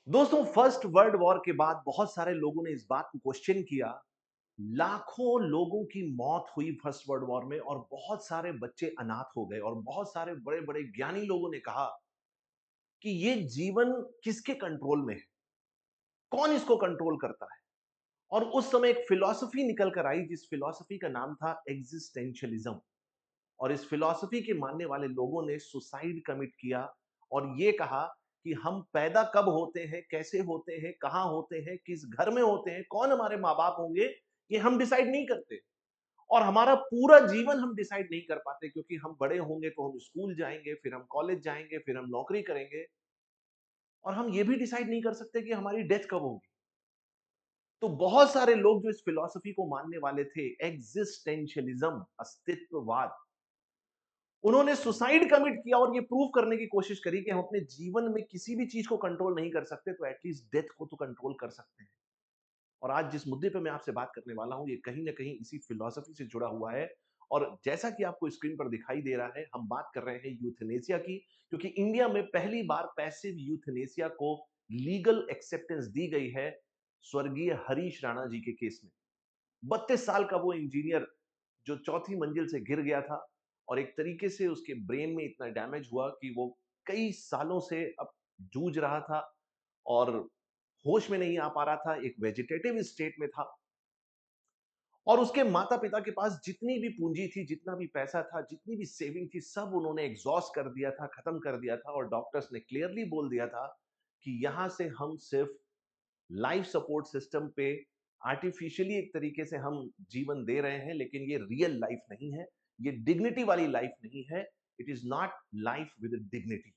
दोस्तों, first world war के बाद बहुत सारे लोगों ने इस बात को क्वेश्चन किया। लाखों लोगों की मौत हुई फर्स्ट वर्ल्ड वॉर में और बहुत सारे बच्चे अनाथ हो गए और बहुत सारे बड़े-बड़े ज्ञानी लोगों ने कहा कि ये जीवन किसके कंट्रोल में है? कौन इसको कंट्रोल करता है? और उस समय एक फिलॉसफी निकल कर आई जिस फिलॉसफी का नाम था एक्जिस्टेंशियलिज्म। और इस फिलॉसफी के मानने वाले लोगों ने सुसाइड कमिट किया और ये कहा कि हम पैदा कब होते हैं, कैसे होते हैं, कहां होते हैं, किस घर में होते हैं, कौन हमारे माँ बाप होंगे, ये हम डिसाइड नहीं करते। और हमारा पूरा जीवन हम डिसाइड नहीं कर पाते क्योंकि हम बड़े होंगे तो हम स्कूल जाएंगे, फिर हम कॉलेज जाएंगे, फिर हम नौकरी करेंगे और हम ये भी डिसाइड नहीं कर सकते कि हमारी डेथ कब होगी। तो बहुत सारे लोग जो इस फिलॉसफी को मानने वाले थे, एग्जिस्टेंशियलिज्म, अस्तित्ववाद, उन्होंने सुसाइड कमिट किया और ये प्रूव करने की कोशिश करी कि हम अपने जीवन में किसी भी चीज को कंट्रोल नहीं कर सकते तो एटलीस्ट डेथ को तो कंट्रोल कर सकते हैं। और आज जिस मुद्दे पे मैं आपसे बात करने वाला हूं ये कहीं ना कहीं इसी फिलॉसफी से जुड़ा हुआ है। और जैसा कि आपको स्क्रीन पर दिखाई दे रहा है, हम बात कर रहे हैं यूथनेसिया की, क्योंकि इंडिया में पहली बार पैसिव यूथनेसिया को लीगल एक्सेप्टेंस दी गई है स्वर्गीय हरीश राणा जी के केस में। 32 साल का वो इंजीनियर जो चौथी मंजिल से गिर गया था और एक तरीके से उसके ब्रेन में इतना डैमेज हुआ कि वो कई सालों से अब जूझ रहा था और होश में नहीं आ पा रहा था, एक वेजिटेटिव स्टेट में था। और उसके माता पिता के पास जितनी भी पूंजी थी, जितना भी पैसा था, जितनी भी सेविंग थी, सब उन्होंने एग्जॉस्ट कर दिया था, खत्म कर दिया था। और डॉक्टर्स ने क्लियरली बोल दिया था कि यहां से हम सिर्फ लाइफ सपोर्ट सिस्टम पे आर्टिफिशियली एक तरीके से हम जीवन दे रहे हैं, लेकिन ये रियल लाइफ नहीं है, ये डिग्निटी वाली लाइफ नहीं है। It is not life with dignity.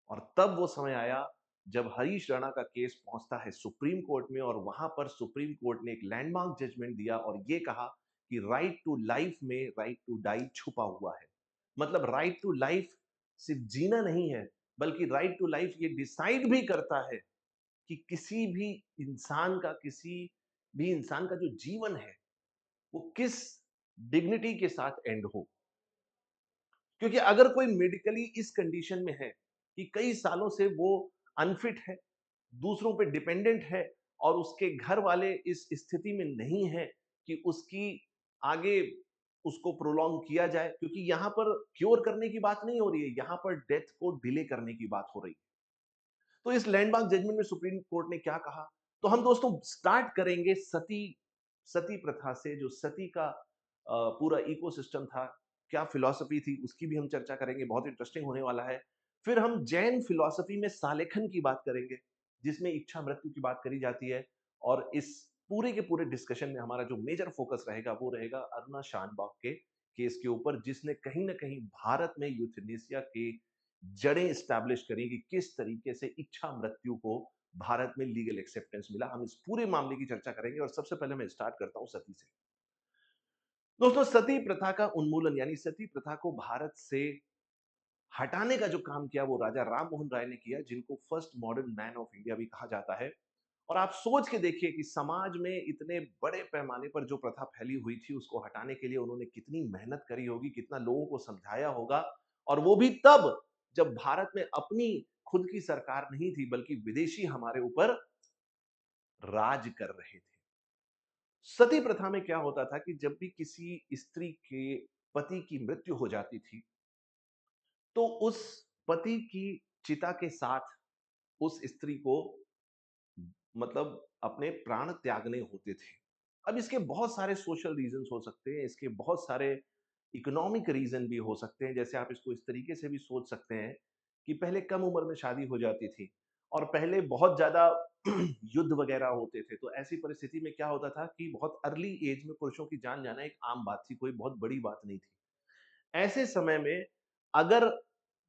और तब वो समय आया जब हरीश राणा का केस पहुंचता है सुप्रीम कोर्ट में और वहां पर सुप्रीम कोर्ट ने एक लैंडमार्क जजमेंट दिया और ये कहा कि राइट टू लाइफ में राइट टू डाई छुपा हुआ है। मतलब राइट टू लाइफ सिर्फ जीना नहीं है, बल्कि राइट टू लाइफ ये डिसाइड भी करता है कि किसी भी इंसान का जो जीवन है वो किस डिग्निटी के साथ एंड हो। क्योंकि अगर कोई मेडिकली इस कंडीशन में है कि कई सालों से वो अनफिट है, दूसरों पे डिपेंडेंट है और उसके घर वाले इस स्थिति में नहीं है कि उसकी आगे उसको प्रोलॉन्ग किया जाए, क्योंकि यहां पर क्योर करने की बात नहीं हो रही है, यहां पर डेथ को डिले करने की बात हो रही है। तो इस लैंडमार्क जजमेंट में सुप्रीम कोर्ट ने क्या कहा, तो हम दोस्तों स्टार्ट करेंगे सती सती प्रथा से। जो सती का पूरा इकोसिस्टम था, क्या फिलॉसफी थी, उसकी भी हम चर्चा करेंगे, बहुत इंटरेस्टिंग होने वाला है। फिर हम जैन फिलॉसफी में सालेखन की बात करेंगे, जिसमें इच्छा मृत्यु की बात करी जाती है। और इस पूरे के पूरे डिस्कशन में हमारा जो मेजर फोकस रहेगा वो रहेगा अरुणा शानबाग के केस के ऊपर, जिसने कहीं ना कहीं भारत में यूथनेसिया के जड़ें स्टैब्लिश करी कि किस तरीके से इच्छा मृत्यु को भारत में लीगल एक्सेप्टेंस मिला। हम इस पूरे मामले की चर्चा करेंगे और सबसे पहले मैं स्टार्ट करता हूं सती से। दोस्तों, सती प्रथा का उन्मूलन यानी सती प्रथा को भारत से हटाने का जो काम किया वो राजा राम मोहन राय ने किया, जिनको first modern man of India भी कहा जाता है। और आप सोच के देखिए कि समाज में इतने बड़े पैमाने पर जो प्रथा फैली हुई थी उसको हटाने के लिए उन्होंने कितनी मेहनत करी होगी, कितना लोगों को समझाया होगा। और वो भी तब जब भारत में अपनी खुद की सरकार नहीं थी, बल्कि विदेशी हमारे ऊपर राज कर रहे थे। सती प्रथा में क्या होता था कि जब भी किसी स्त्री के पति की मृत्यु हो जाती थी तो उस पति की चिता के साथ उस स्त्री को मतलब अपने प्राण त्यागने होते थे। अब इसके बहुत सारे सोशल रीजंस हो सकते हैं, इसके बहुत सारे इकोनॉमिक रीजन भी हो सकते हैं। जैसे आप इसको इस तरीके से भी सोच सकते हैं कि पहले कम उम्र में शादी हो जाती थी और पहले बहुत ज्यादा युद्ध वगैरह होते थे, तो ऐसी परिस्थिति में क्या होता था कि बहुत अर्ली एज में पुरुषों की जान जाना एक आम बात थी, कोई बहुत बड़ी बात नहीं थी। ऐसे समय में अगर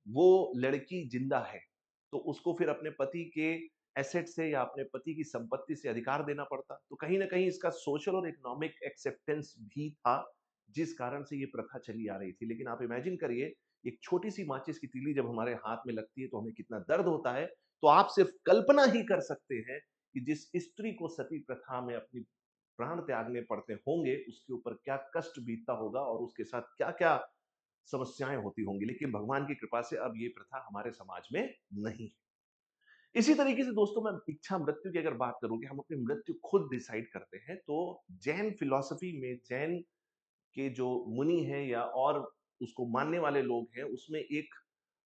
वो लड़की जिंदा है तो उसको फिर अपने पति के एसेट से या अपने पति की संपत्ति से अधिकार देना पड़ता। तो कहीं ना कहीं इसका सोशल और इकोनॉमिक एक्सेप्टेंस भी था, जिस कारण से ये प्रथा चली आ रही थी। लेकिन आप इमेजिन करिए, एक छोटी सी माचिस की तीली जब हमारे हाथ में लगती है तो हमें कितना दर्द होता है। तो आप सिर्फ कल्पना ही कर सकते हैं कि जिस स्त्री को सती प्रथा में अपनी प्राण त्यागने पड़ते होंगे उसके ऊपर क्या कष्ट बीतता होगा और उसके साथ क्या क्या समस्याएं होती होंगी। लेकिन भगवान की कृपा से अब ये प्रथा हमारे समाज में नहीं है। इसी तरीके से दोस्तों मैं इच्छा मृत्यु की अगर बात करूँ कि हम अपनी मृत्यु खुद डिसाइड करते हैं, तो जैन फिलॉसफी में जैन के जो मुनि हैं या और उसको मानने वाले लोग हैं, उसमें एक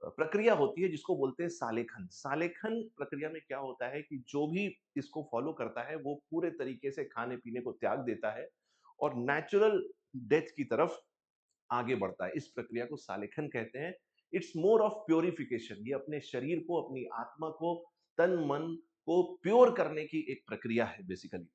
प्रक्रिया होती है जिसको बोलते हैं सालेखन। सालेखन प्रक्रिया में क्या होता है कि जो भी इसको फॉलो करता है, वो पूरे तरीके से खाने-पीने को त्याग देता है और नेचुरल डेथ की तरफ आगे बढ़ता है। इस प्रक्रिया को सालेखन कहते हैं। It's more of purification. ये अपने शरीर को, अपनी आत्मा को, तन, मन को प्योर करने की एक प्रक्रिया है बेसिकली।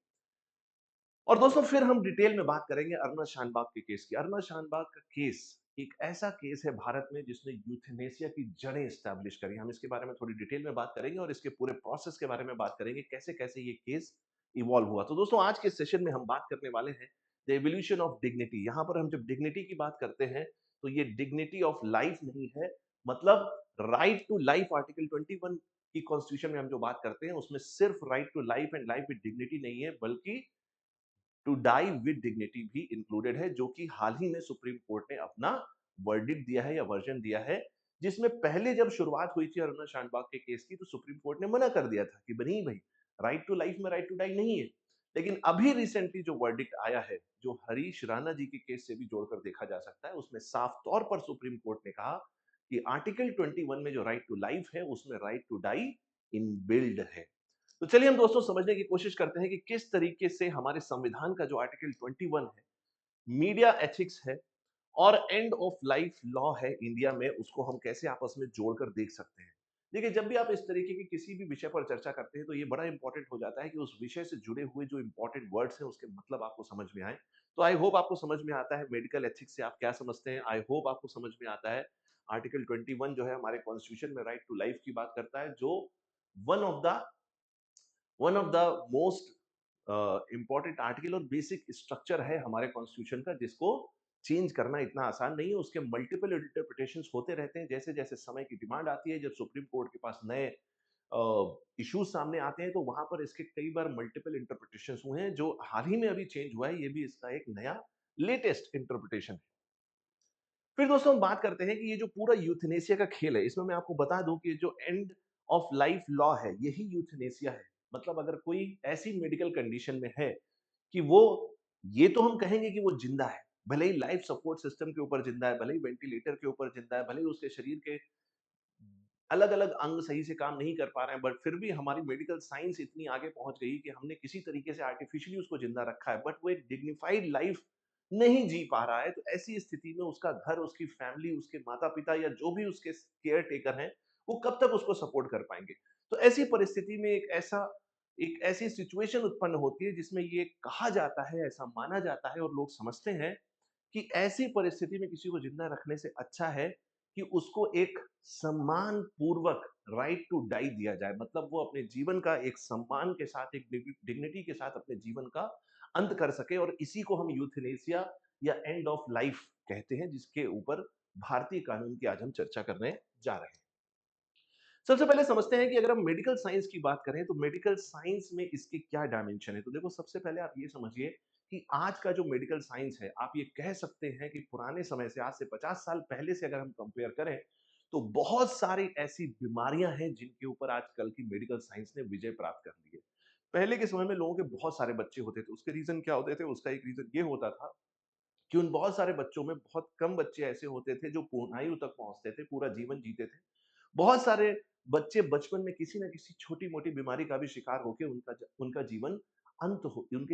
और दोस्तों फिर हम डिटेल में बात करेंगे अरुणा शानबाग के केस की। अरुणा शानबाग का केस एक ऐसा केस है भारत में जिसने यूथेनेसिया की जड़ें एस्टैब्लिश करी। हम इसके बारे में थोड़ी डिटेल में बात करेंगे और इसके पूरे प्रोसेस के बारे में बात करेंगे, कैसे-कैसे ये केस इवॉल्व हुआ। तो दोस्तों आज के सेशन में हम बात करने वाले हैं द इवोल्यूशन ऑफ डिग्निटी। यहाँ पर हम जब डिग्निटी की बात करते हैं, तो ये डिग्निटी ऑफ लाइफ नहीं है, मतलब राइट टू लाइफ आर्टिकल 21 की कॉन्स्टिट्यूशन में हम जो बात करते हैं, उसमें सिर्फ right to life and life with dignity नहीं है, बल्कि टू डाई विद डिग्निटी भी इंक्लूडेड है, जो कि हाल ही में सुप्रीम कोर्ट ने अपना वर्डिक्ट दिया है या वर्जन दिया है, जिसमें पहले जब शुरुआत हुई थी अरुणा शानबाग के केस की, तो सुप्रीम कोर्ट ने मना कर दिया था कि नहीं भाई, राइट टू लाइफ में राइट टू डाई नहीं है। लेकिन अभी रिसेंटली जो वर्डिक्ट आया है, जो हरीश राणा जी के केस से भी जोड़कर देखा जा सकता है, उसमें साफ तौर पर सुप्रीम कोर्ट ने कहा कि आर्टिकल 21 में जो राइट टू लाइफ है, उसमें राइट टू डाई इनबिल्ड है। तो चलिए हम दोस्तों समझने की कोशिश करते हैं कि किस तरीके से हमारे संविधान का जो आर्टिकल 21 है, मीडिया एथिक्स है और एंड ऑफ लाइफ लॉ है इंडिया में, उसको हम कैसे आपस में जोड़कर देख सकते हैं। देखिए, जब भी आप इस तरीके की किसी भी विषय पर चर्चा करते हैं, तो ये बड़ा इंपॉर्टेंट हो जाता है कि उस विषय से जुड़े हुए जो इंपॉर्टेंट वर्ड्स हैं, उसके मतलब आपको समझ में आए। तो आई होप आपको समझ में आता है मेडिकल एथिक्स से आप क्या समझते हैं। आई होप आपको समझ में आता है आर्टिकल 21 जो है हमारे कॉन्स्टिट्यूशन में राइट टू लाइफ की बात करता है, जो one of the one of the most important article और बेसिक स्ट्रक्चर है हमारे कॉन्स्टिट्यूशन का, जिसको चेंज करना इतना आसान नहीं है। उसके मल्टीपल इंटरप्रिटेशंस होते रहते हैं, जैसे जैसे समय की डिमांड आती है, जब सुप्रीम कोर्ट के पास नए इश्यूज सामने आते हैं, तो वहां पर इसके कई बार मल्टीपल इंटरप्रिटेशंस हुए हैं। जो हाल ही में अभी चेंज हुआ है, ये भी इसका एक नया लेटेस्ट इंटरप्रिटेशन है। फिर दोस्तों हम बात करते हैं कि ये जो पूरा यूथनेसिया का खेल है, इसमें मैं आपको बता दूं कि जो एंड ऑफ लाइफ लॉ है, यही यूथनेसिया है। मतलब अगर कोई ऐसी मेडिकल कंडीशन में है कि वो, ये तो हम कहेंगे कि वो जिंदा है, भले ही लाइफ सपोर्ट सिस्टम के ऊपर जिंदा है, भले ही वेंटिलेटर के ऊपर जिंदा है, भले ही उसके शरीर के अलग-अलग अंग सही से काम नहीं कर पा रहे हैं, बट फिर भी हमारी मेडिकल साइंस इतनी आगे पहुँच गई कि हमने किसी तरीके से आर्टिफिशियली उसको ज़िंदा रखा है, बट वो एक डिग्निफाइड लाइफ़ नहीं जी पा रहा है। तो ऐसी स्थिति में उसका घर, उसकी फैमिली, उसके माता-पिता या जो भी उसके केयर टेकर हैं, वो कब तक उसको सपोर्ट कर पाएँगे? तो ऐसी परिस्थिति में एक ऐसी सिचुएशन उत्पन्न होती है जिसमें ये कहा जाता है, ऐसा माना जाता है और लोग समझते हैं कि ऐसी परिस्थिति में किसी को जिंदा रखने से अच्छा है कि उसको एक सम्मान पूर्वक राइट टू डाई दिया जाए। मतलब वो अपने जीवन का एक सम्मान के साथ, एक डिग्निटी के साथ अपने जीवन का अंत कर सके, और इसी को हम यूथनेसिया या एंड ऑफ लाइफ कहते हैं, जिसके ऊपर भारतीय कानून की आज हम चर्चा करने जा रहे हैं। सबसे पहले समझते हैं कि अगर हम मेडिकल साइंस की बात करें, तो मेडिकल साइंस में इसके क्या डायमेंशन है। तो देखो, सबसे पहले आप ये समझिए कि आज का जो मेडिकल साइंस है, आप ये कह सकते हैं कि पुराने समय से, आज से 50 साल पहले से अगर हम कंपेयर करें, तो बहुत सारी ऐसी बीमारियां हैं जिनके ऊपर आजकल की मेडिकल साइंस ने विजय प्राप्त कर ली है। पहले के समय में लोगों के बहुत सारे बच्चे होते थे। उसके रीजन क्या होते थे? उसका एक रीजन ये होता था कि उन बहुत सारे बच्चों में बहुत कम बच्चे ऐसे होते थे जो पूर्णायु तक पहुंचते थे, पूरा जीवन जीते थे। बहुत सारे बच्चे बचपन में किसी न किसी छोटी-मोटी बीमारी का भी शिकार होके उनके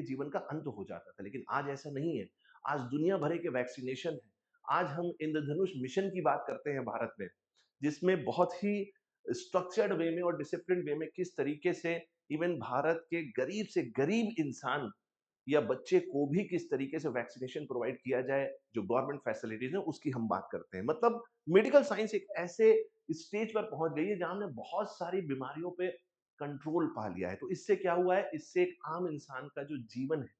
जीवन का अंत हो जाता था। लेकिन आज ऐसा नहीं है। आज दुनिया भर के वैक्सीनेशन है। आज हम इंद्रधनुष मिशन की बात करते हैं भारत में, जिसमें बहुत ही स्ट्रक्चर्ड वे में और डिसिप्लिन्ड वे में किस तरीके से इवन भारत के गरीब से गरीब इंसान या बच्चे को भी किस तरीके से वैक्सीनेशन प्रोवाइड किया जाए, जो गवर्नमेंट फैसिलिटीज है, उसकी हम बात करते हैं। मतलब मेडिकल साइंस एक ऐसे स्टेज पर पहुंच गई है जहां हमने बहुत सारी बीमारियों पे कंट्रोल पा लिया है। तो इससे क्या हुआ है? इससे एक आम इंसान का जो जीवन है,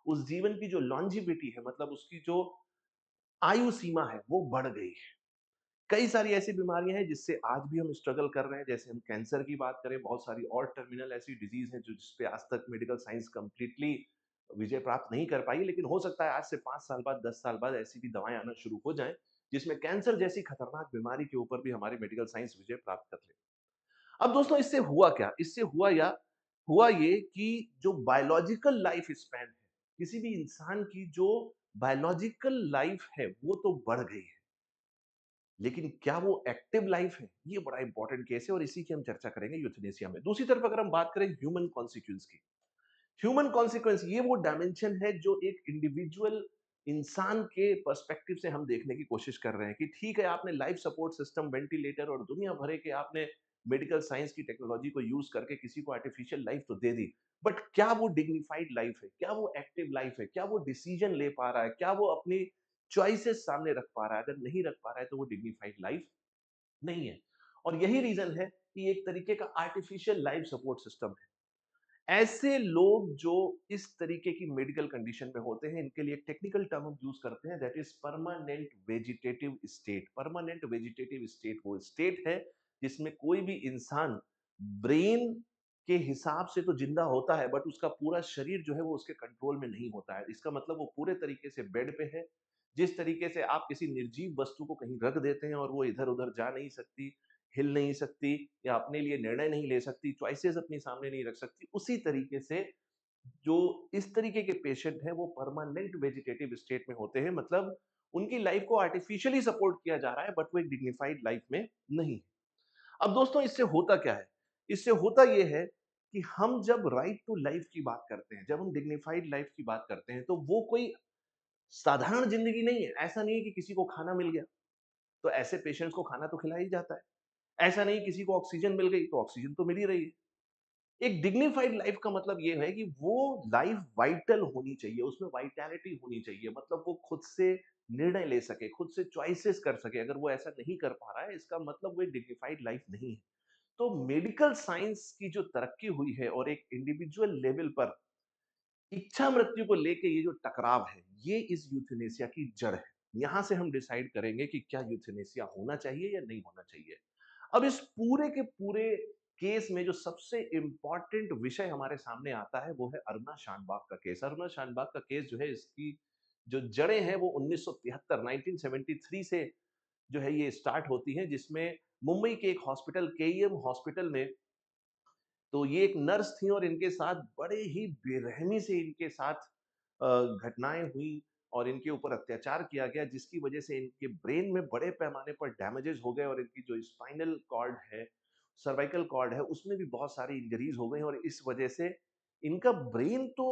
उस जीवन की जो लॉन्जिविटी है, मतलब उसकी जो आयु सीमा है, वो बढ़ गई है। कई सारी ऐसी बीमारियां हैं जिससे आज भी हम स्ट्रगल कर रहे हैं। जैसे हम कैंसर की बात करें, बहुत सारी और टर्मिनल ऐसी डिजीज हैं जो जिसपे आज तक मेडिकल साइंस कंप्लीटली विजय प्राप्त नहीं कर पाई। लेकिन हो सकता है आज से 5 साल बाद, 10 साल बाद ऐसी भी दवाएं आना शुरू हो जाएं, जिसमें कैंसर जैसी खतरनाक बीमारी के ऊपर भी हमारी मेडिकल साइंस विजय प्राप्त कर ले। अब दोस्तों इससे हुआ क्या? इससे हुआ ये कि जो बायोलॉजिकल लाइफ स्पैन है, किसी भी इंसान की जो बायोलॉजिकल लाइफ है, वो तो बढ़ गई है। लेकिन क्या वो एक्टिव लाइफ है? ये बड़ा इंपॉर्टेंट केस है और इसी की हम चर्चा करेंगे यूथनेसिया में। दूसरी तरफ अगर हम बात करें ह्यूमन कॉन्सिक्वेंस की, ह्यूमन कॉन्सिक्वेंस ये वो डायमेंशन है जो एक इंडिविजुअल इंसान के पर्सपेक्टिव से हम देखने की कोशिश कर रहे हैं कि ठीक है, आपने लाइफ सपोर्ट सिस्टम, वेंटिलेटर और दुनिया भरे के आपने मेडिकल साइंस की टेक्नोलॉजी को यूज करके किसी को आर्टिफिशियल लाइफ तो दे दी, बट क्या वो डिग्निफाइड लाइफ है? क्या वो एक्टिव लाइफ है? क्या वो डिसीजन ले पा रहा है? क्या वो अपनी चॉइसेस सामने रख पा रहा है? अगर नहीं रख पा रहा है तो वो डिग्निफाइड लाइफ नहीं है। और यही रीजन है कि एक तरीके का आर्टिफिशियल लाइफ सपोर्ट सिस्टम है। ऐसे लोग जो इस तरीके की मेडिकल कंडीशन में होते हैं, इनके लिए एक टेक्निकल टर्म हम यूज करते हैं, that is permanent vegetative state. Permanent vegetative state वो स्टेट है जिसमें कोई भी इंसान ब्रेन के हिसाब से तो जिंदा होता है, बट उसका पूरा शरीर जो है वो उसके कंट्रोल में नहीं होता है। इसका मतलब वो पूरे तरीके से बेड पे है। जिस तरीके से आप किसी निर्जीव वस्तु को कहीं रख देते हैं और वो इधर उधर जा नहीं सकती, हिल नहीं सकती या अपने लिए निर्णय नहीं ले सकती, चॉइसेस अपने सामने नहीं रख सकती, उसी तरीके से जो इस तरीके के पेशेंट हैं वो परमानेंट वेजिटेटिव स्टेट में होते हैं। मतलब उनकी लाइफ को आर्टिफिशियली सपोर्ट किया जा रहा है, बट वो एक डिग्निफाइड लाइफ में नहीं है। अब दोस्तों इससे होता क्या है? इससे होता ये है कि हम जब राइट टू लाइफ की बात करते हैं, जब हम डिग्निफाइड लाइफ की बात करते हैं, तो वो कोई साधारण जिंदगी नहीं है। ऐसा नहीं है कि किसी को खाना मिल गया तो ऐसे पेशेंट्स को खाना तो खिला ही जाता है। ऐसा नहीं किसी को ऑक्सीजन मिल गई तो ऑक्सीजन तो मिल ही रही है। एक डिग्निफाइड लाइफ का मतलब ये है कि वो लाइफ वाइटल होनी चाहिए, उसमें वाइटैलिटी होनी चाहिए, मतलब वो खुद से निर्णय ले सके, खुद से चॉइसेस कर सके। अगर वो ऐसा नहीं कर पा रहा है, इसका मतलब वो एक डिग्निफाइड लाइफ नहीं है। तो मेडिकल साइंस की जो तरक्की हुई है और एक इंडिविजुअल लेवल पर इच्छा मृत्यु को लेके ये जो टकराव है, ये इस यूथनेसिया की जड़ है। यहाँ से हम डिसाइड करेंगे कि क्या यूथनेसिया होना चाहिए या नहीं होना चाहिए। अब इस पूरे के पूरे केस में जो सबसे इम्पोर्टेंट विषय हमारे सामने आता है वो है अरुणा शानबाग का केस। अरुणा शानबाग का केस जो है, इसकी जो जड़ें हैं वो 1973 1973 से जो है ये स्टार्ट होती हैं, जिसमें मुंबई के एक हॉस्पिटल, केईएम हॉस्पिटल में, तो ये एक नर्स थी और इनके साथ बड़े ही बेरहमी से इनके साथ घटनाएँ हुई और इनके ऊपर अत्याचार किया गया, जिसकी वजह से इनके ब्रेन में बड़े पैमाने पर डैमेजेस हो गए और इनकी जो स्पाइनल कॉर्ड है, सर्वाइकल कॉर्ड है, उसमें भी बहुत सारी इंजरीज़ हो गई और इस वजह से इनका ब्रेन तो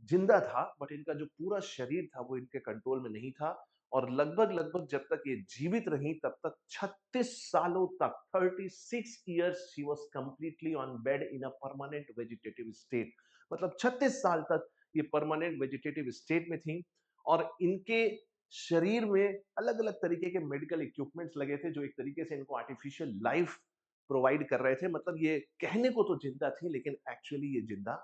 ज़िंदा था, बट इनका जो पूरा शरीर था वो इनके कंट्रोल में नहीं था। और लगभग-लगभग जब तक ये जीवित रहीं तब तक 36 सालों तक, 36 years she was completely on bed in a permanent vegetative state. मतलब 36 साल तक ये परमानेंट वेजिटेटिव स्टेट में थी और इनके शरीर में अलग-अलग तरीके के मेडिकल इक्विपमेंट्स लगे थे जो एक तरीके से इनको आर्टिफिशियल लाइफ प्रोवाइड कर रहे थे। मतलब ये कहने को तो जिंदा थी लेकिन एक्चुअली ये जिंदा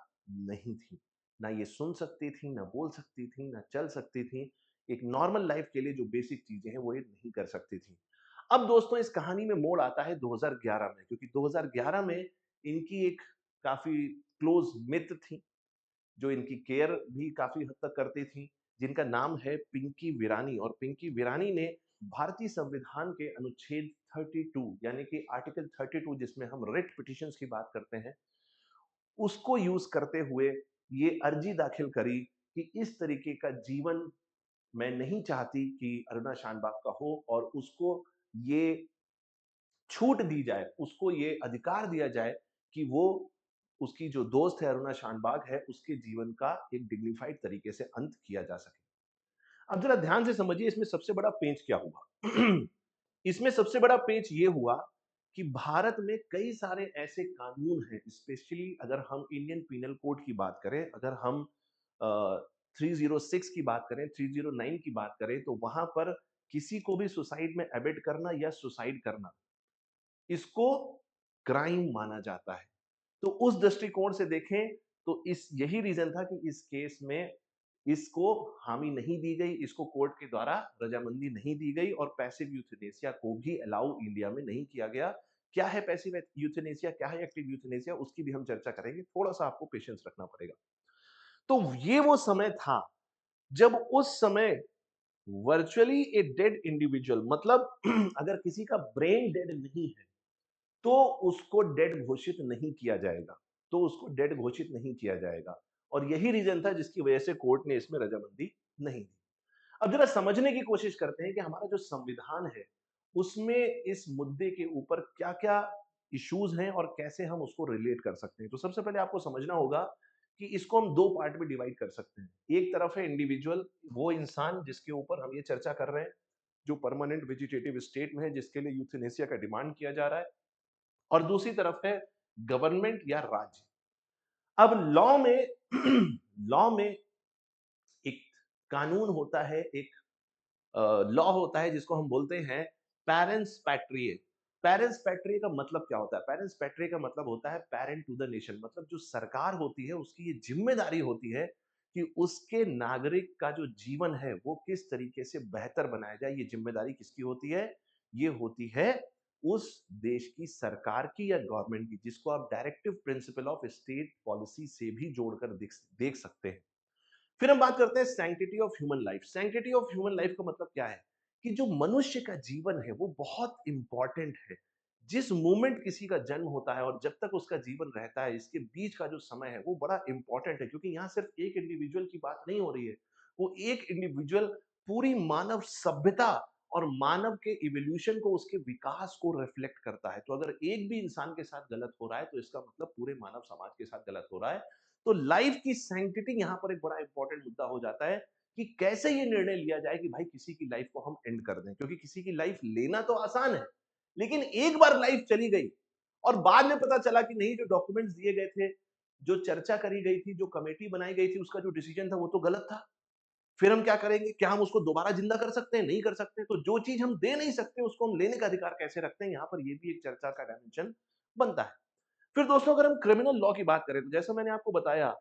नहीं थी। ना ये सुन सकती थी, ना बोल सकती थी, ना चल सकती थी। एक नॉर्मल लाइफ के लिए जो बेसिक चीजें हैं वो ये नहीं कर सकती थी। अब दोस्तों इस कहानी में मोड़ आता है 2011 में, क्योंकि 2011 में इनकी एक काफी क्लोज मित्र थी जो इनकी केयर भी काफ़ी हद तक करती थीं, जिनका नाम है पिंकी विरानी। और पिंकी विरानी ने भारतीय संविधान के अनुच्छेद 32 यानी कि आर्टिकल 32 जिसमें हम रिट पिटिशंस की बात करते हैं, उसको यूज़ करते हुए ये अर्जी दाखिल करी कि इस तरीके का जीवन मैं नहीं चाहती कि अरुणा शानबाग का हो और उसको ये छूट दी जाए, उसको ये अधिकार दिया जाए कि वो उसकी जो दोस्त है अरुणा शानबाग है, उसके जीवन का एक डिग्निफाइड तरीके से अंत किया जा सके। अब ज़रा ध्यान से समझिए इसमें सबसे बड़ा पेंच क्या हुआ? इसमें सबसे बड़ा पेंच ये हुआ कि भारत में कई सारे ऐसे कानून हैं, स्पेशली अगर हम इंडियन पीनल कोड की बात करें, अगर हम 306 की बात करें, 309 की बात करें, तो वहाँ पर किसी को भी सुसाइड में एबेट करना या सुसाइड करना, इसको क्राइम माना जाता है। तो उस दृष्टिकोण से देखें तो इस यही रीज़न था कि इस केस में इसको हामी नहीं दी गई, इसको कोर्ट के द्वारा रजामंदी नहीं दी गई और पैसिव यूथनेसिया को भी अलाउ इंडिया में नहीं किया गया। क्या है पैसिव यूथनेसिया, क्या है एक्टिव यूथनेसिया, उसकी भी हम चर्चा करेंगे। थोड़ा-सा आपको पेशेंस रखना पड़ेगा। तो ये वो समय था जब उस समय वर्चुअली ए डेड इंडिविजुअल, मतलब अगर किसी का ब्रेन डेड नहीं है तो उसको डेड घोषित नहीं किया जाएगा, तो उसको डेड घोषित नहीं किया जाएगा। और यही रीज़न था जिसकी वजह से कोर्ट ने इसमें रजामंदी नहीं दी। अब ज़रा समझने की कोशिश करते हैं कि हमारा जो संविधान है, उसमें इस मुद्दे के ऊपर क्या-क्या इश्यूज़ हैं और कैसे हम उसको रिलेट कर सकते हैं। तो सबसे पहले आपको समझना होगा कि इसको हम 2 पार्ट में डिवाइड कर सकते हैं। एक तरफ है इंडिविजुअल, वो इंसान जिसके ऊपर हम ये चर्चा कर रहे हैं, जो परमानेंट वेजिटेटिव स्टेट में है, जिसके लिए यूथेनेसिया का डिमांड किया जा रहा है, और दूसरी तरफ है गवर्नमेंट या राज्य। अब लॉ में लॉ में एक कानून होता है, एक लॉ होता है जिसको हम बोलते हैं पेरेंट्स पैट्रिए। पेरेंट्स पैट्रिए का मतलब क्या होता है? पेरेंट्स पैट्रिए का मतलब होता है पेरेंट टू द नेशन, मतलब जो सरकार होती है उसकी ये जिम्मेदारी होती है कि उसके नागरिक का जो जीवन है वो किस तरीके से बेहतर बनाया जाए। ये जिम्मेदारी किसकी होती है? ये होती है उस देश की सरकार की या गवर्नमेंट की, जिसको आप directive principle of state policy से भी जोड़कर देख देख सकते हैं। फिर हम बात करते हैं sanctity of human life. Sanctity of human life का मतलब क्या है? कि जो मनुष्य का जीवन है वो बहुत इंपॉर्टेंट है। जिस मोमेंट किसी का जन्म होता है और जब तक उसका जीवन रहता है, इसके बीच का जो समय है वो बड़ा इंपॉर्टेंट है, क्योंकि यहाँ सिर्फ एक इंडिविजुअल की बात नहीं हो रही है। वो एक इंडिविजुअल पूरी मानव सभ्यता और मानव के इवोल्यूशन को, उसके विकास को रिफ्लेक्ट करता है। तो अगर एक भी इंसान के साथ गलत हो रहा है तो इसका मतलब पूरे मानव समाज के साथ गलत हो रहा है। तो लाइफ की सैंक्टिटी यहाँ पर एक बड़ा इंपॉर्टेंट मुद्दा हो जाता है कि कैसे ये निर्णय लिया जाए कि भाई किसी की लाइफ को हम एंड कर दें, क्योंकि किसी की लाइफ लेना तो आसान है, लेकिन एक बार लाइफ चली गई और बाद में पता चला कि नहीं, जो डॉक्यूमेंट्स दिए गए थे, जो चर्चा करी गई थी, जो कमेटी बनाई गई थी, उसका जो डिसीजन था वो तो गलत था। फिर हम क्या करेंगे? क्या हम उसको दोबारा जिंदा कर सकते हैं? नहीं कर सकते। तो जो चीज हम दे नहीं सकते उसको हम लेने का अधिकार कैसे रखते हैं? यहाँ पर ये भी एक चर्चा का डायमेंशन बनता है। फिर दोस्तों, अगर हम क्रिमिनल लॉ की बात करें तो जैसा मैंने आपको बताया,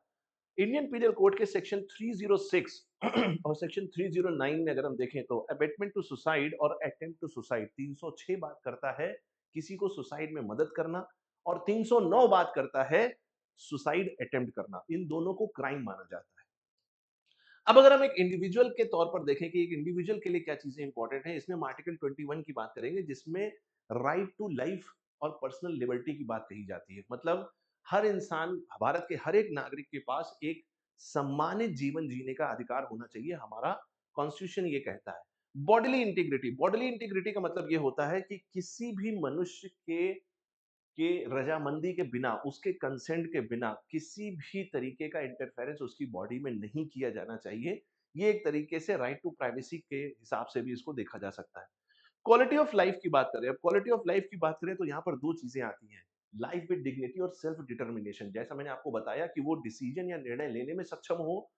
इंडियन पीनल कोड के सेक्शन 306 और सेक्शन 309 में अगर हम देखें तो अबेटमेंट टू सुसाइड और अटेम्प्ट टू सुसाइड, 306 बात करता है किसी को सुसाइड में मदद करना, और 309 बात करता है सुसाइड अटेम्प्ट करना। इन दोनों को क्राइम माना जाता है। अब अगर हम एक इंडिविजुअल के तौर पर देखें कि एक इंडिविजुअल के लिए क्या चीजें इंपॉर्टेंट है, इसमें हम आर्टिकल 21 की बात करेंगे, जिसमें राइट टू लाइफ और पर्सनल लिबर्टी की बात कही जाती है। मतलब हर इंसान, भारत के हर एक नागरिक के पास एक सम्मानित जीवन जीने का अधिकार होना चाहिए, हमारा कॉन्स्टिट्यूशन ये कहता है। बॉडीली इंटीग्रिटी का मतलब ये होता है कि किसी भी मनुष्य के रजामंदी के बिना, उसके कंसेंट के बिना किसी भी तरीके का इंटरफेरेंस उसकी बॉडी में नहीं किया जाना चाहिए। ये एक तरीके से राइट टू प्राइवेसी के हिसाब से भी इसको देखा जा सकता है। क्वालिटी ऑफ लाइफ की बात करें, अब क्वालिटी ऑफ लाइफ की बात करें तो यहाँ पर 2 चीजें आती हैं। लाइफ विद डिग्निटी और सेल्फ डिटर्मिनेशन। जैसा मैंने आपको बताया कि वो डिसीजन या निर्णय लेने में सक्षम हो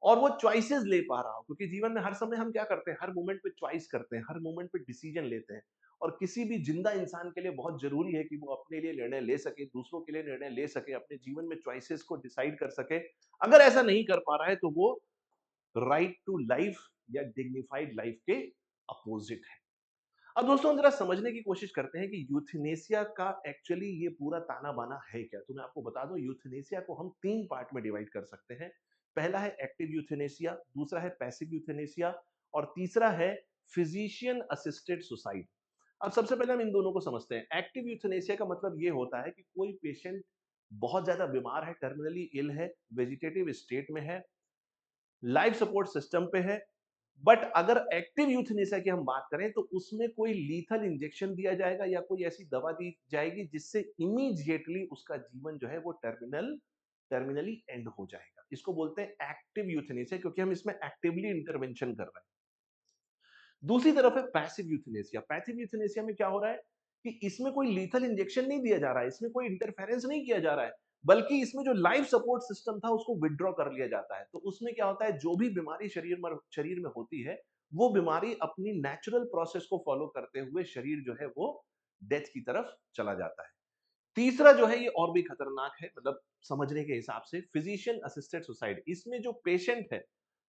और वो चॉइसेस ले पा रहा हो, क्योंकि जीवन में हर समय हम क्या करते हैं? हर मोमेंट पे चॉइस करते हैं, हर मोमेंट पे डिसीजन लेते हैं। और किसी भी जिंदा इंसान के लिए बहुत जरूरी है कि वो अपने लिए निर्णय ले सके, दूसरों के लिए निर्णय ले सके, अपने जीवन में चॉइसेस को डिसाइड कर सके। अगर ऐसा नहीं कर पा रहा है तो वो राइट टू लाइफ या डिग्निफाइड लाइफ के अपोजिट है। अब दोस्तों, हम जरा समझने की कोशिश करते हैं कि यूथनेसिया का एक्चुअली ये पूरा ताना बाना है क्या। तो मैं आपको बता दूं, यूथनेसिया को हम 3 पार्ट में डिवाइड कर सकते हैं। पहला है एक्टिव यूथनेसिया, दूसरा है पैसिव यूथनेसिया, और तीसरा है फिजिशियन असिस्टेड सुसाइड। अब सबसे पहले हम इन दोनों को समझते हैं। एक्टिव यूथनेसिया का मतलब ये होता है कि कोई पेशेंट बहुत ज्यादा बीमार है, टर्मिनली इल है, वेजिटेटिव स्टेट में है, लाइफ सपोर्ट सिस्टम पे है, बट अगर एक्टिव यूथनेसिया की हम बात करें तो उसमें कोई लीथल इंजेक्शन दिया जाएगा या कोई ऐसी दवा दी जाएगी जिससे इमीडिएटली उसका जीवन जो है वो टर्मिनली एंड हो जाएगा। इसको बोलते हैं एक्टिव यूथनेसिया, क्योंकि हम इसमें एक्टिवली इंटरवेंशन कर रहे हैं। दूसरी तरफ है पैसिव यूथनेसिया। पैसिव यूथनेसिया में क्या हो रहा है कि इसमें कोई लीथल इंजेक्शन नहीं दिया जा रहा है, इसमें कोई इंटरफेरेंस नहीं किया जा रहा है, बल्कि इसमें जो लाइफ सपोर्ट सिस्टम था उसको विड्रॉ कर लिया जाता है। तो उसमें क्या होता है, जो भी बीमारी शरीर में होती है, वो बीमारी अपनी नेचुरल प्रोसेस को फॉलो करते हुए शरीर जो है वो डेथ की तरफ चला जाता है। तीसरा जो है ये और भी खतरनाक है, मतलब समझने के हिसाब से, फिजिशियन असिस्टेड सुसाइड। इसमें जो पेशेंट है,